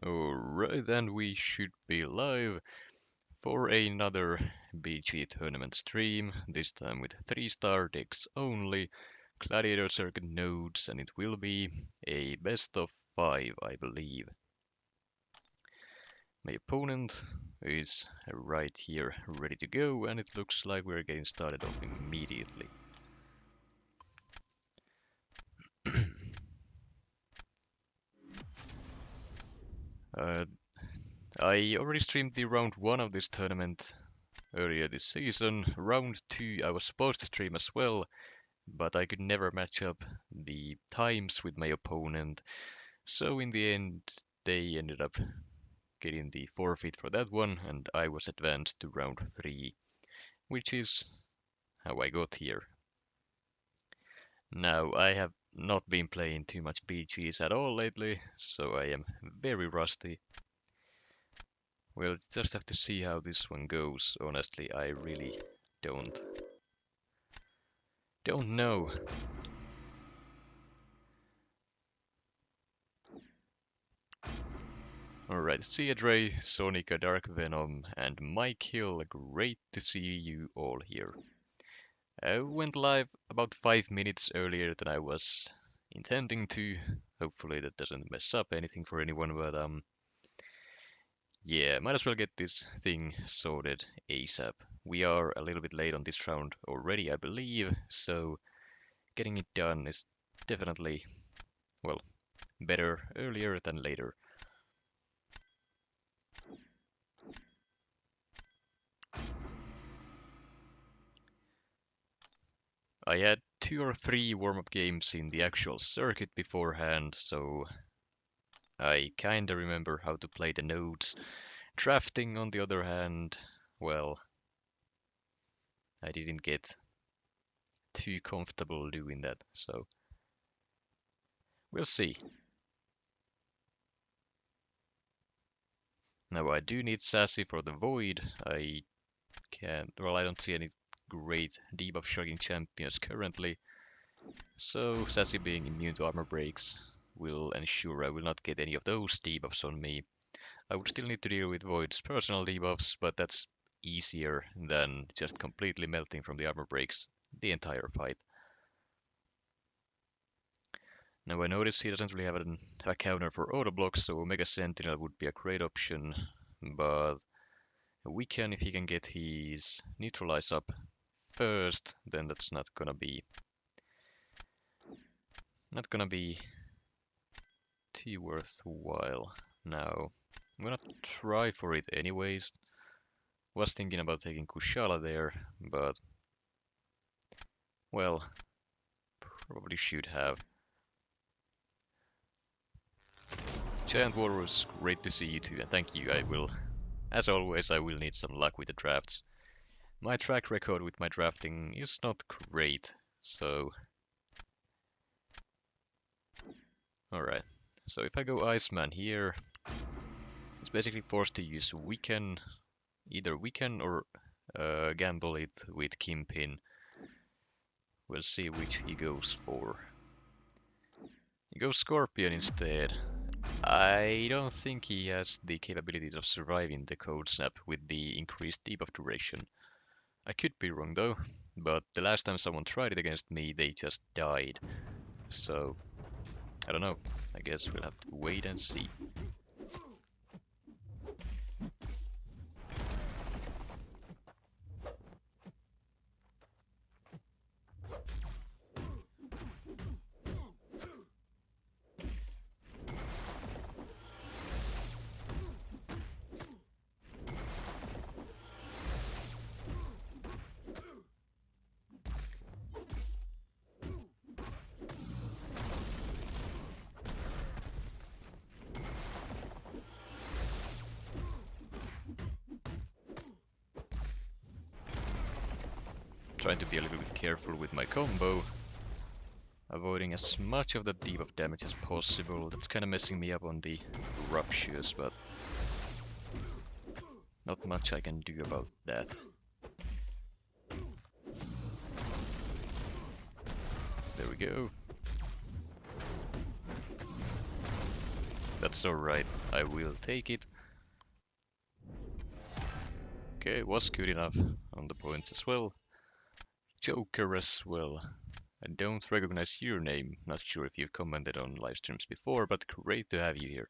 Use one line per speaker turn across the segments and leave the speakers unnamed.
Alright, then we should be live for another BG tournament stream, this time with 3-star decks only, Gladiator Circuit nodes, and it will be a best of 5, I believe. My opponent is right here, ready to go, and it looks like we're getting started off immediately. uh, I already streamed the round 1 of this tournament earlier this season. Round 2 I was supposed to stream as well, but I could never match up the times with my opponent. So in the end, they ended up getting the forfeit for that one, and I was advanced to round 3, which is how I got here. Now, I have not been playing too much BGs at all lately, so I am very rusty. We'll just have to see how this one goes. Honestly, I really don't know. Alright, see ya Dre, Sonica, Dark Venom, and Mike Hill, great to see you all here. I went live about 5 minutes earlier than I was intending to. Hopefully that doesn't mess up anything for anyone, but yeah, might as well get this thing sorted ASAP. We are a little bit late on this round already, I believe, so getting it done is definitely, well, better earlier than later. I had 2 or 3 warm-up games in the actual circuit beforehand, so I kinda remember how to play the nodes. Drafting, on the other hand, well, I didn't get too comfortable doing that, so we'll see. Now I do need Sassy for the Void. I don't see any great debuff shocking champions currently, so Sassy being immune to armor breaks will ensure I will not get any of those debuffs on me. I would still need to deal with Void's personal debuffs, but that's easier than just completely melting from the armor breaks the entire fight. Now I notice he doesn't really have a counter for auto blocks, so Omega Sentinel would be a great option, but we can, if he can get his neutralize up first, then that's not gonna be too worthwhile. Now I'm gonna try for it anyways. Was thinking about taking Kushala there, but well, probably should have. Giant Walrus, great to see you too, and thank you. As always, I will need some luck with the drafts. My track record with my drafting is not great, so... Alright, so if I go Iceman here, it's basically forced to use either Weaken or gamble it with Kimpin. We'll see which he goes for. He goes Scorpion instead. I don't think he has the capabilities of surviving the Cold Snap with the increased debuff duration. I could be wrong though, but the last time someone tried it against me, they just died. So, I don't know. I guess we'll have to wait and see. Trying to be a little bit careful with my combo, avoiding as much of the debuff damage as possible. That's kind of messing me up on the ruptures, but not much I can do about that. There we go. That's alright. I will take it. Okay, was good enough on the points as well. Joker as well. I don't recognize your name. Not sure if you've commented on live streams before, but great to have you here.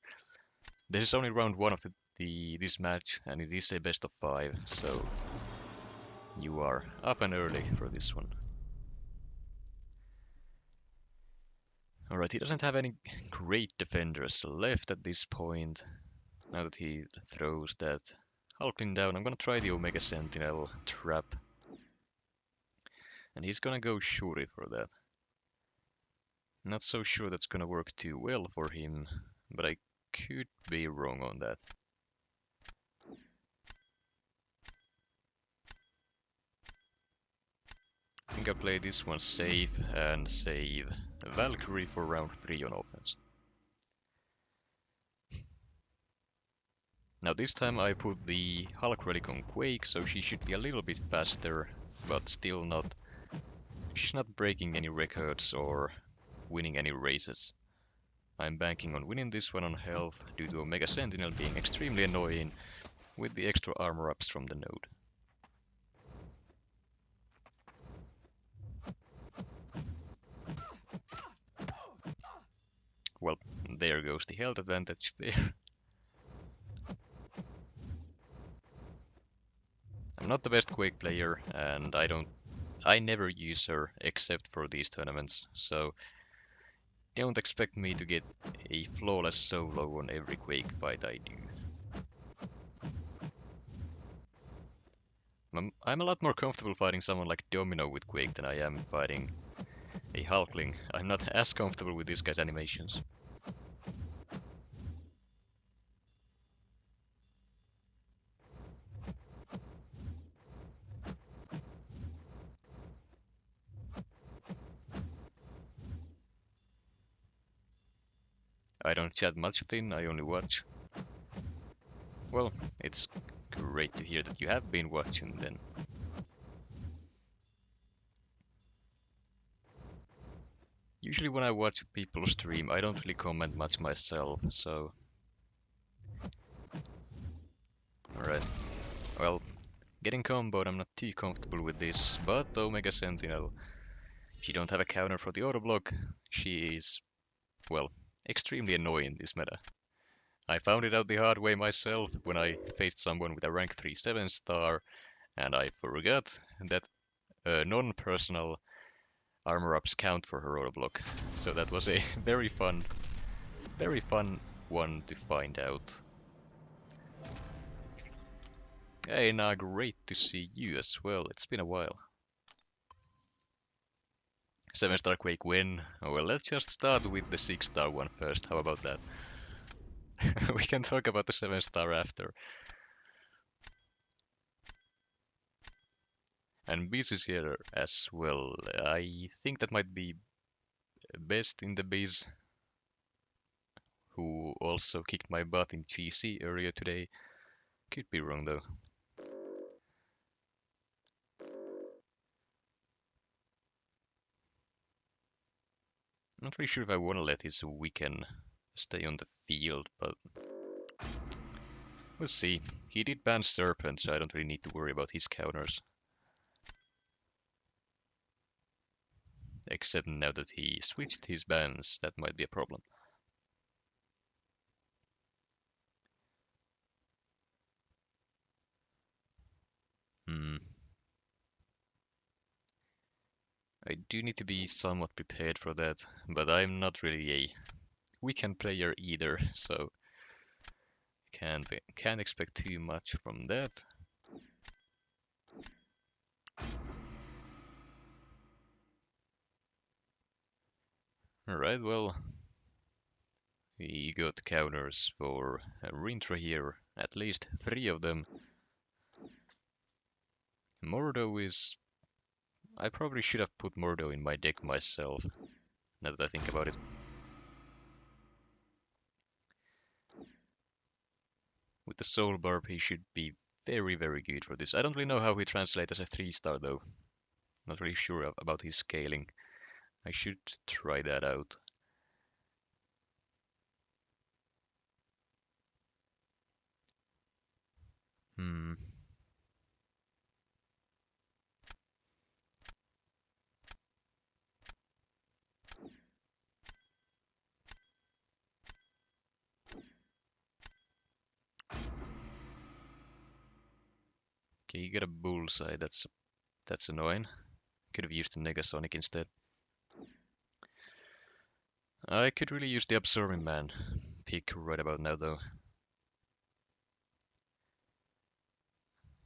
This is only round one of this match, and it is a best of 5, so you are up and early for this one. Alright, he doesn't have any great defenders left at this point. Now that he throws that Hulkling down, I'm gonna try the Omega Sentinel trap. And he's gonna go Shuri for that. Not so sure that's gonna work too well for him, but I could be wrong on that. I think I play this one safe and save Valkyrie for round 3 on offense. Now this time I put the Hulk Relic on Quake, so she should be a little bit faster, but still not. She's not breaking any records or winning any races. I'm banking on winning this one on health due to Omega Sentinel being extremely annoying with the extra armor ups from the node. Well, there goes the health advantage there. I'm not the best Quake player, and I never use her except for these tournaments, so don't expect me to get a flawless solo on every Quake fight I do. I'm a lot more comfortable fighting someone like Domino with Quake than I am fighting a Hulkling. I'm not as comfortable with this guy's animations. I don't chat much, Finn, I only watch. Well, it's great to hear that you have been watching then. Usually when I watch people stream, I don't really comment much myself, so... Alright. Well, getting comboed, I'm not too comfortable with this, but Omega Sentinel, if you don't have a counter for the auto block, she is, well, extremely annoying this meta. I found it out the hard way myself when I faced someone with a rank 3 7-star, and I forgot that non-personal armor ups count for her auto block. So that was a very fun one to find out. Hey, nah, great to see you as well. It's been a while. 7-star Quake win. Oh, well, let's just start with the 6-star one first. How about that? We can talk about the 7-star after. And Beast is here as well. I think that might be best in the Biz, who also kicked my butt in GC earlier today. Could be wrong though. Not really sure if I want to let his Wiccan stay on the field, but we'll see. He did ban Serpent, so I don't really need to worry about his counters. Except now that he switched his bans, that might be a problem. I do need to be somewhat prepared for that, but I'm not really a Wiccan player either, so can't expect too much from that. Alright, well, we got counters for Rintra here, at least 3 of them. Mordo is... I probably should have put Mordo in my deck myself, now that I think about it. With the Soul Barb, he should be very, very good for this. I don't really know how he translates as a 3-star though. Not really sure about his scaling. I should try that out. Hmm. Okay, you get a bullseye. That's annoying. Could have used the Negasonic instead. I could really use the Absorbing Man pick right about now, though.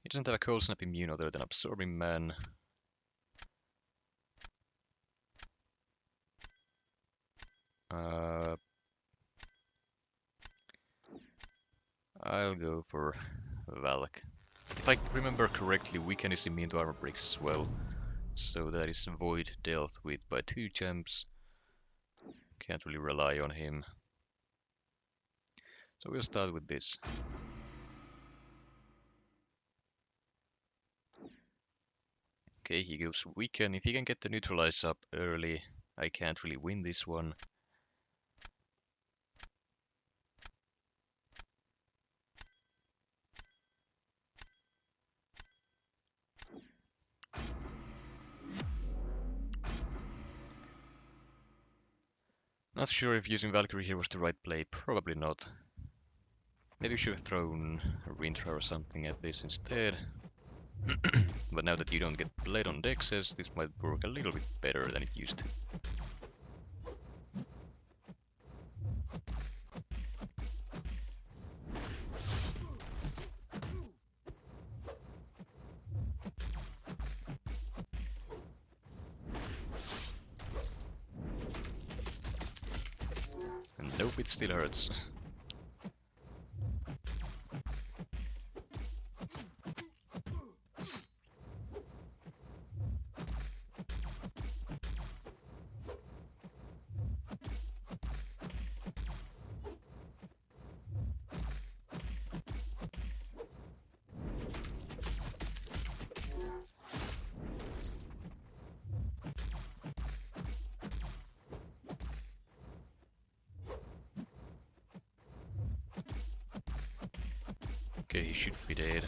He doesn't have a Cold Snap immune other than Absorbing Man. Uh, I'll go for Valak. If I remember correctly, Weaken is immune to armor breaks as well. So that is Void dealt with by 2 gems. Can't really rely on him. So we'll start with this. Okay, he goes Weaken. If he can get the Neutralize up early, I can't really win this one. Not sure if using Valkyrie here was the right play. Probably not. Maybe we should have thrown a Rintra or something at this instead. But now that you don't get blade on dexes, this might work a little bit better than it used to. And nope, it still hurts. Okay, he should be dead.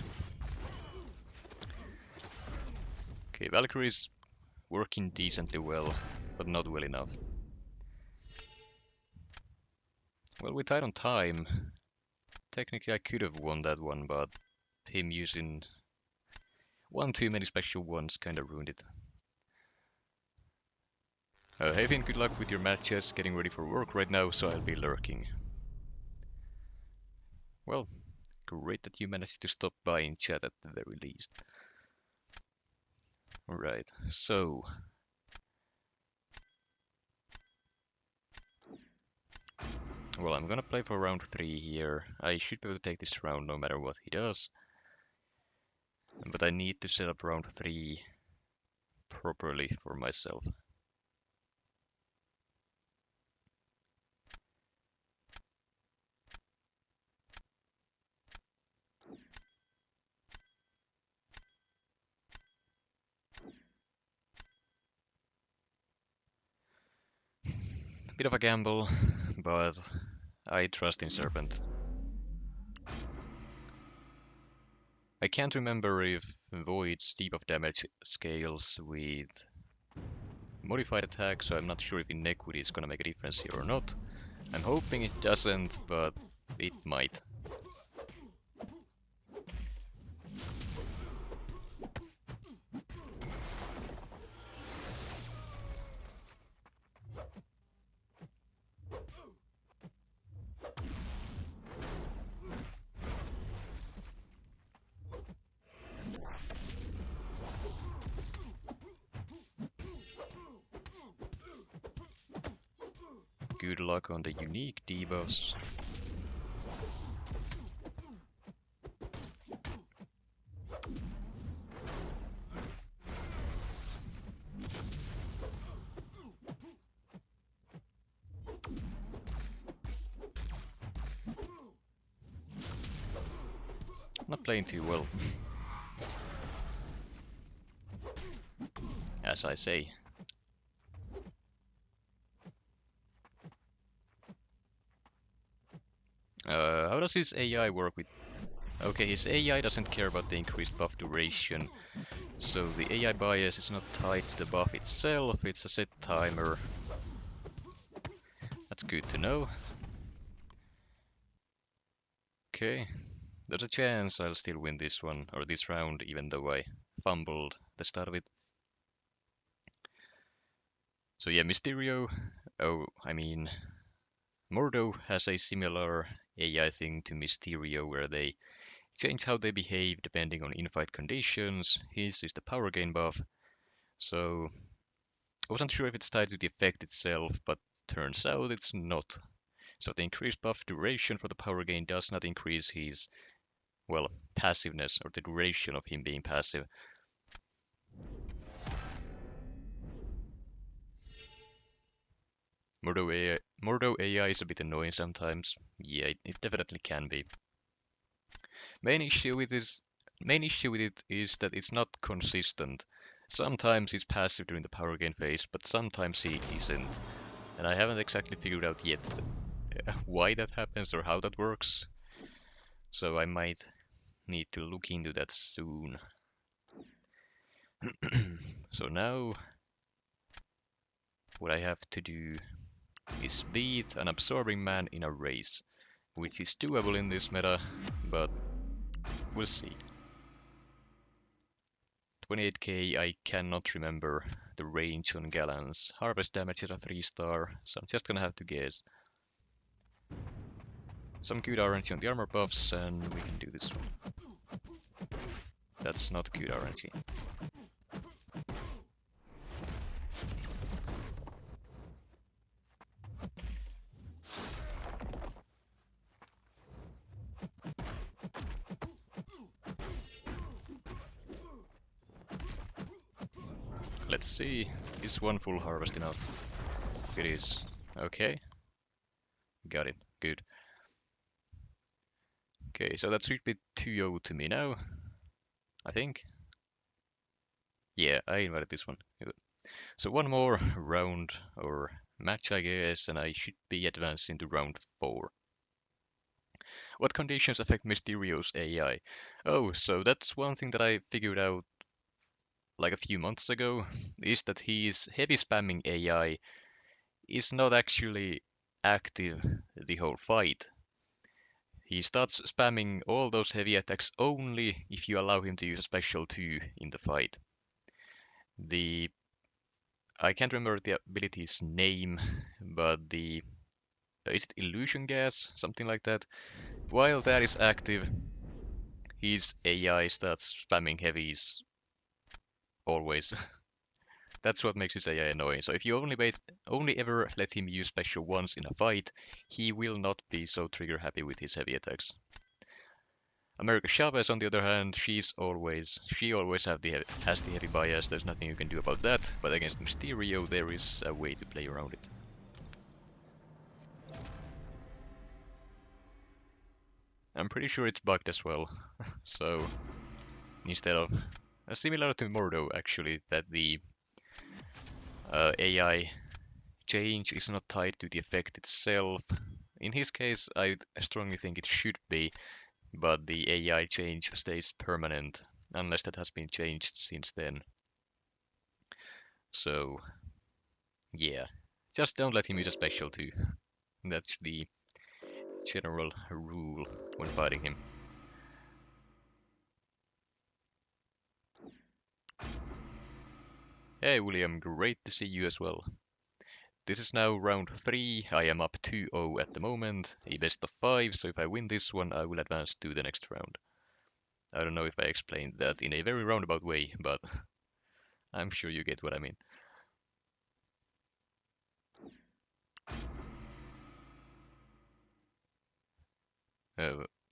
Okay, Valkyrie's working decently well, but not well enough. Well, we tied on time. Technically, I could have won that one, but him using one too many special ones kinda ruined it. Hey Finn, good luck with your matches. Getting ready for work right now, so I'll be lurking. Well, great that you managed to stop by in chat at the very least. Alright, so... Well, I'm gonna play for round 3 here. I should be able to take this round no matter what he does. But I need to set up round 3 properly for myself. Bit of a gamble, but I trust in Serpent. I can't remember if Void's debuff damage scales with modified attack, so I'm not sure if Inequity is gonna make a difference here or not. I'm hoping it doesn't, but it might. Good luck on the unique debuffs. Not playing too well. As I say. How does his AI work with Okay, his AI doesn't care about the increased buff duration, so the AI bias is not tied to the buff itself, it's a set timer. That's good to know. Okay, there's a chance I'll still win this one, or this round, even though I fumbled the start of it. So yeah, Mysterio, Mordo has a similar AI thing to Mysterio, where they change how they behave depending on in-fight conditions. His is the power gain buff, so I wasn't sure if it's tied to the effect itself, but turns out it's not. So the increased buff duration for the power gain does not increase his, well, passiveness, or the duration of him being passive. Mordo AI is a bit annoying sometimes. Yeah, it definitely can be. Main issue with this, Main issue with it is that it's not consistent. Sometimes he's passive during the power gain phase, but sometimes he isn't. And I haven't exactly figured out yet why that happens or how that works. So I might need to look into that soon. So now what I have to do is beat an absorbing man in a race, which is doable in this meta, but we'll see. 28k, I cannot remember the range on Gallant's. Harvest damage is a 3-star, so I'm just gonna have to guess. Some good RNG on the armor buffs, and we can do this one. That's not good RNG. Let's see, is one full harvest enough? It is. Okay. Got it. Good. Okay, so that should be 2-0 to me now, I think. Yeah, I invited this one. Good. So one more round or match, I guess, and I should be advancing to round 4. What conditions affect Mysterio's AI? Oh, so that's one thing that I figured out like a few months ago, is that his heavy spamming AI is not actually active the whole fight. He starts spamming all those heavy attacks only if you allow him to use a special 2 in the fight. I can't remember the ability's name, but is it illusion gas? Something like that. While that is active, his AI starts spamming heavies always. That's what makes his AI annoying. So if you only ever let him use special once in a fight, he will not be so trigger happy with his heavy attacks. America Chavez, on the other hand, she always has the heavy bias. There's nothing you can do about that. But against Mysterio, there is a way to play around it. I'm pretty sure it's bugged as well. So instead of similar to Mordo, actually, that the AI change is not tied to the effect itself. In his case, I strongly think it should be, but the AI change stays permanent unless that has been changed since then. So yeah, just don't let him use a special 2. That's the general rule when fighting him. Hey William, great to see you as well. This is now round 3, I am up 2-0 at the moment, a best of 5, so if I win this one I will advance to the next round. I don't know if I explained that in a very roundabout way, but I'm sure you get what I mean.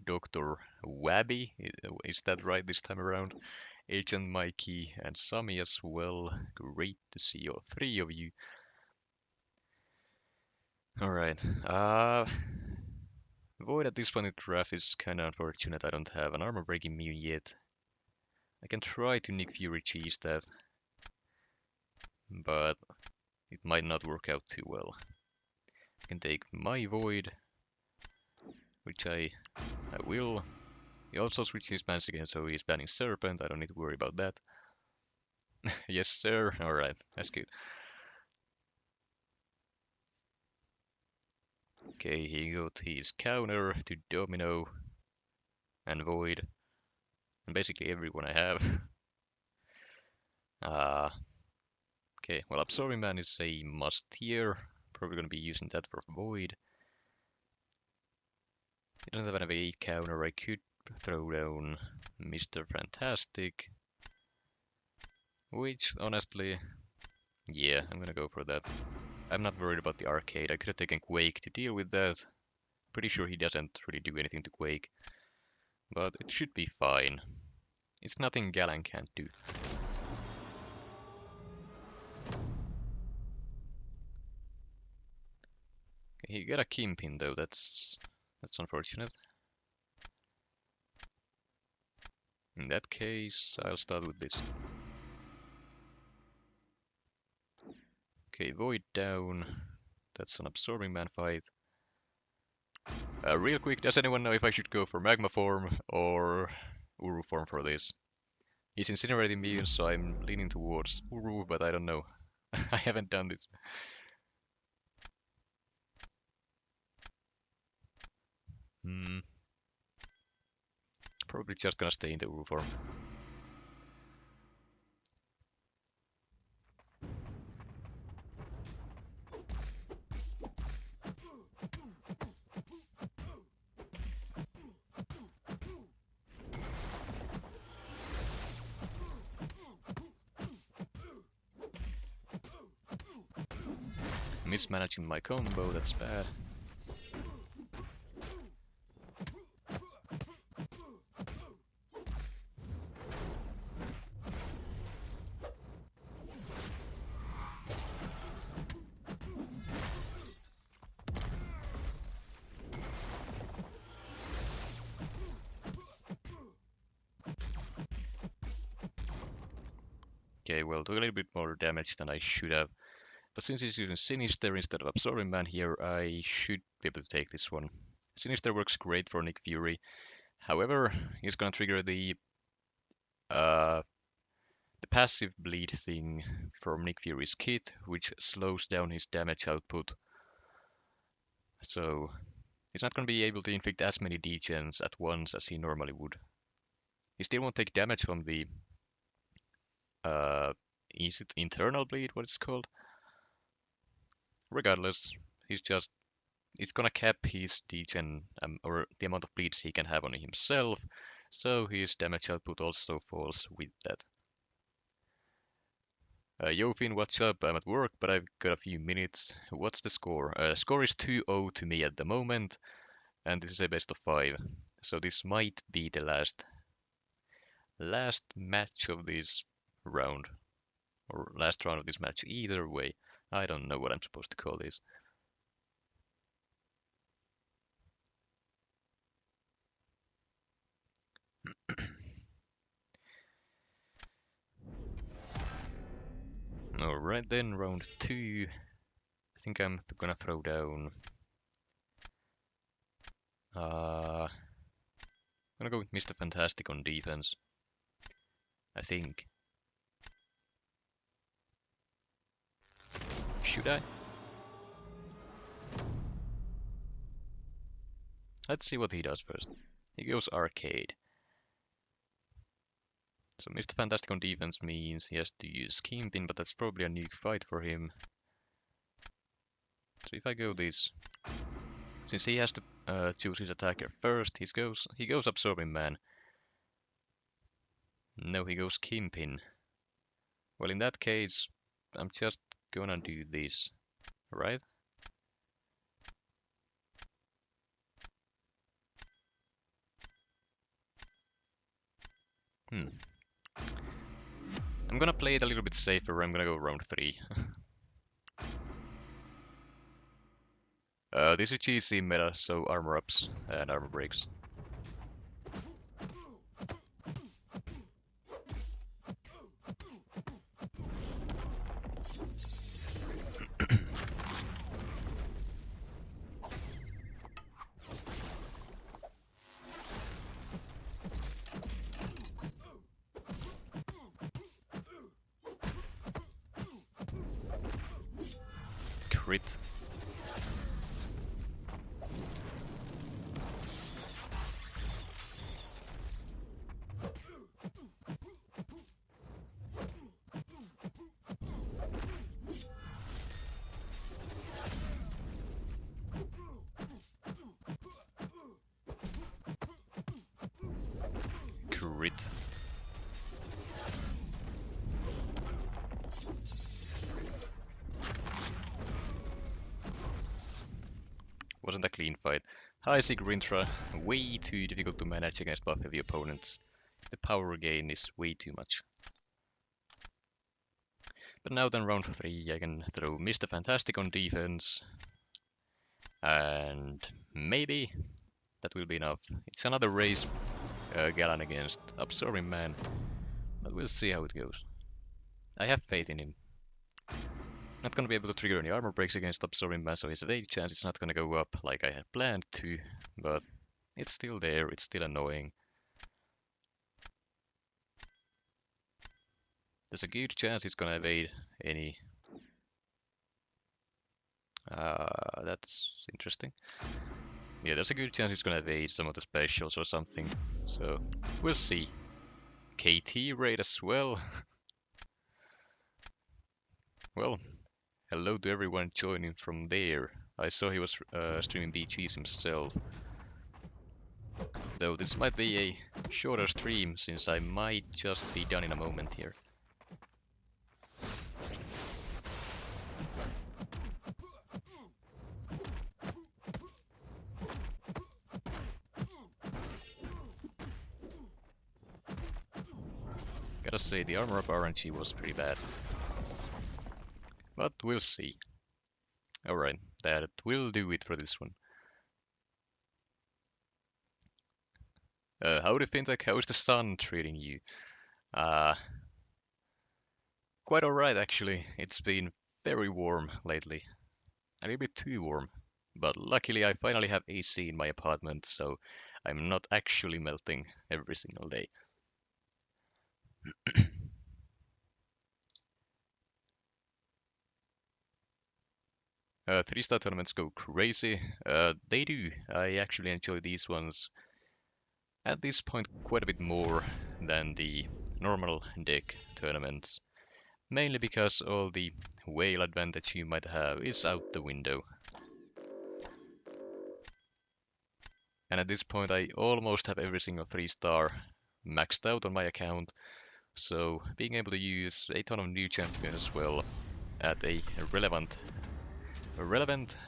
Dr. Wabby, is that right this time around? Agent Mikey and Sammy as well. Great to see all 3 of you. Alright, Void at this point in the draft is kinda unfortunate. I don't have an armor break immune yet. I can try to Nick Fury cheese that, but it might not work out too well. I can take my Void, which I will. He also switched his bans again, so he's banning Serpent. I don't need to worry about that. Yes, sir. Alright, that's good. Okay, he got his counter to Domino and Void, and basically everyone I have. Okay, well, Absorbing Man is a must here. Probably gonna be using that for Void. He doesn't have an A counter. I could throw down Mr. Fantastic, which honestly, yeah, I'm gonna go for that. I'm not worried about the arcade. I could have taken Quake to deal with that. Pretty sure he doesn't really do anything to Quake, but it should be fine. It's nothing Galan can't do. Okay, he got a Kingpin though, that's unfortunate. In that case, I'll start with this. Okay, Void down. That's an Absorbing Man fight. Real quick, does anyone know if I should go for Magma form or Uru form for this? He's incinerating me, so I'm leaning towards Uru, but I don't know. I haven't done this. Probably just gonna stay in the Uru form. Mismanaging my combo, that's bad. Okay, well, took a little bit more damage than I should have. But since he's using Sinister instead of Absorbing Man here, I should be able to take this one. Sinister works great for Nick Fury. However, he's gonna trigger uh, the passive bleed thing from Nick Fury's kit, which slows down his damage output. So he's not gonna be able to inflict as many degens at once as he normally would. He still won't take damage from the is it internal bleed, what it's called? Regardless, it's gonna cap his degen or the amount of bleeds he can have on himself, so his damage output also falls with that. Yo Finn, what's up? I'm at work, but I've got a few minutes. What's the score? Score is 2-0 to me at the moment, and this is a best of 5. So this might be the last match of this round, or last round of this match. Either way, I don't know what I'm supposed to call this. Alright then, round 2. I think I'm gonna throw down... I'm gonna go with Mr. Fantastic on defense. I think. Should I? Let's see what he does first. He goes arcade. So Mr. Fantastic on defense means he has to use Kingpin, but that's probably a nuke fight for him. So if I go this, since he has to choose his attacker first, he goes Absorbing Man. No, he goes Kingpin. Well, in that case, I'm just gonna do this, right? I'm gonna play it a little bit safer. I'm gonna go round 3. This is GC meta, so armor ups and armor breaks. crit. Crit. Wasn't a clean fight. High Sigrintra, way too difficult to manage against buff heavy opponents. The power gain is way too much. But now then round 3 I can throw Mr. Fantastic on defense. And maybe that will be enough. It's another race Galan against Absorbing Man. But we'll see how it goes. I have faith in him. Not gonna be able to trigger any armor breaks against Absorbing Man, so his evade chance is not gonna go up like I had planned to, but it's still there, it's still annoying. There's a good chance he's gonna evade any... that's interesting. Yeah, there's a good chance he's gonna evade some of the specials or something, so we'll see. KT raid as well. Well, hello to everyone joining from there. I saw he was streaming BGs himself. Though this might be a shorter stream, since I might just be done in a moment here. Gotta say, the armor up RNG was pretty bad. But we'll see. Alright, that will do it for this one. Howdy Fintech, how's the sun treating you? Quite alright actually. It's been very warm lately. A little bit too warm. But luckily I finally have AC in my apartment, so I'm not actually melting every single day. 3-star tournaments go crazy. They do. I actually enjoy these ones at this point quite a bit more than the normal deck tournaments. Mainly because all the whale advantage you might have is out the window. And at this point I almost have every single 3-star maxed out on my account, so being able to use a ton of new champions as well at a relevant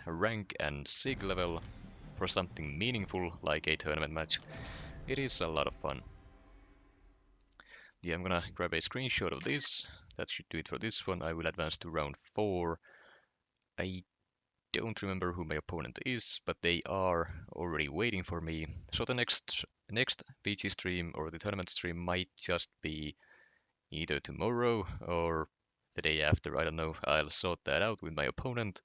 rank and sig level for something meaningful like a tournament match, it is a lot of fun. Yeah, I'm gonna grab a screenshot of this. That should do it for this one. I will advance to round 4. I don't remember who my opponent is, but they are already waiting for me. So the next PG stream or the tournament stream might just be either tomorrow or the day after. I don't know. I'll sort that out with my opponent.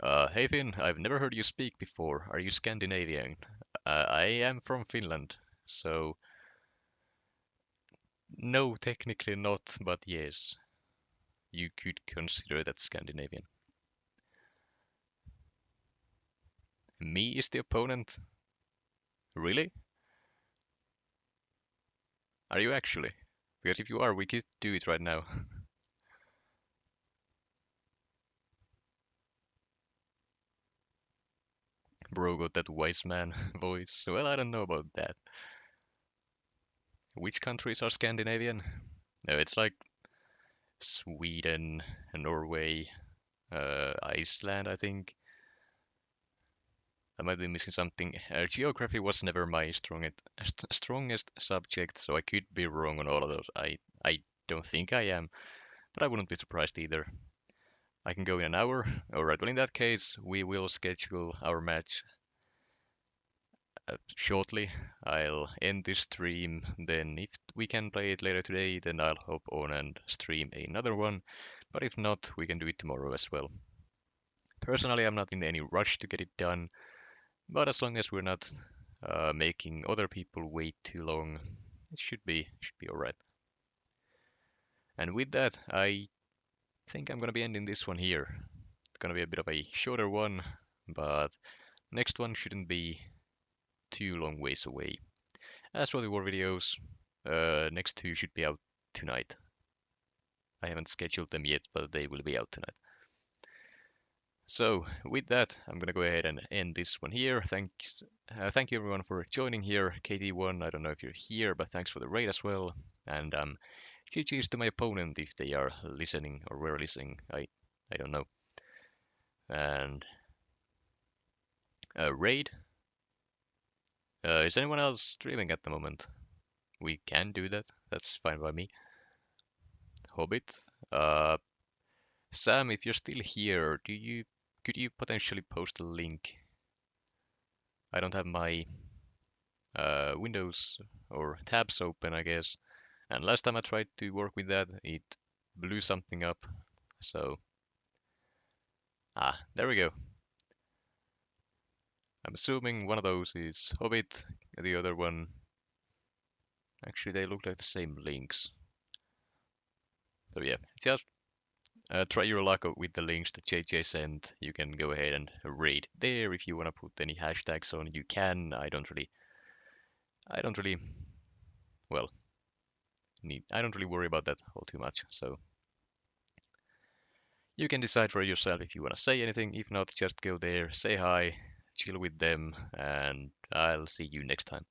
Hey Finn, I've never heard you speak before. Are you Scandinavian? I am from Finland, so no, technically not, but yes, you could consider that Scandinavian. Me is the opponent? Really? Are you actually? Because if you are, we could do it right now. Bro got that wise man voice. Well, I don't know about that. Which countries are Scandinavian? No, it's like Sweden, Norway, Iceland, I think. I might be missing something. Geography was never my strongest subject, so I could be wrong on all of those. I don't think I am, but I wouldn't be surprised either. I can go in an hour. Alright, well in that case, we will schedule our match shortly. I'll end this stream, then if we can play it later today, then I'll hop on and stream another one. But if not, we can do it tomorrow as well. Personally, I'm not in any rush to get it done. But as long as we're not making other people wait too long, it should be alright. And with that, I think I'm gonna be ending this one here. gonna be a bit of a shorter one, but next one shouldn't be too long ways away. As for the war videos, next two should be out tonight. I haven't scheduled them yet, but they will be out tonight. So with that, I'm gonna go ahead and end this one here. Thank you everyone for joining here. KT1, I don't know if you're here, but thanks for the raid as well. And GG's to my opponent if they are listening or were listening. I don't know. And raid. Is anyone else streaming at the moment? We can do that. That's fine by me. Hobbit. Sam, if you're still here, could you potentially post a link? I don't have my windows or tabs open, I guess. And last time I tried to work with that, it blew something up. So, there we go. I'm assuming one of those is Hobbit, the other one. Actually, they look like the same links. So yeah, just try your luck with the links that JJ sent. You can go ahead and raid there if you want to put any hashtags on. You can. I don't really, well, I don't really worry about that all too much. So you can decide for yourself if you want to say anything. If not, just go there, say hi, chill with them, and I'll see you next time.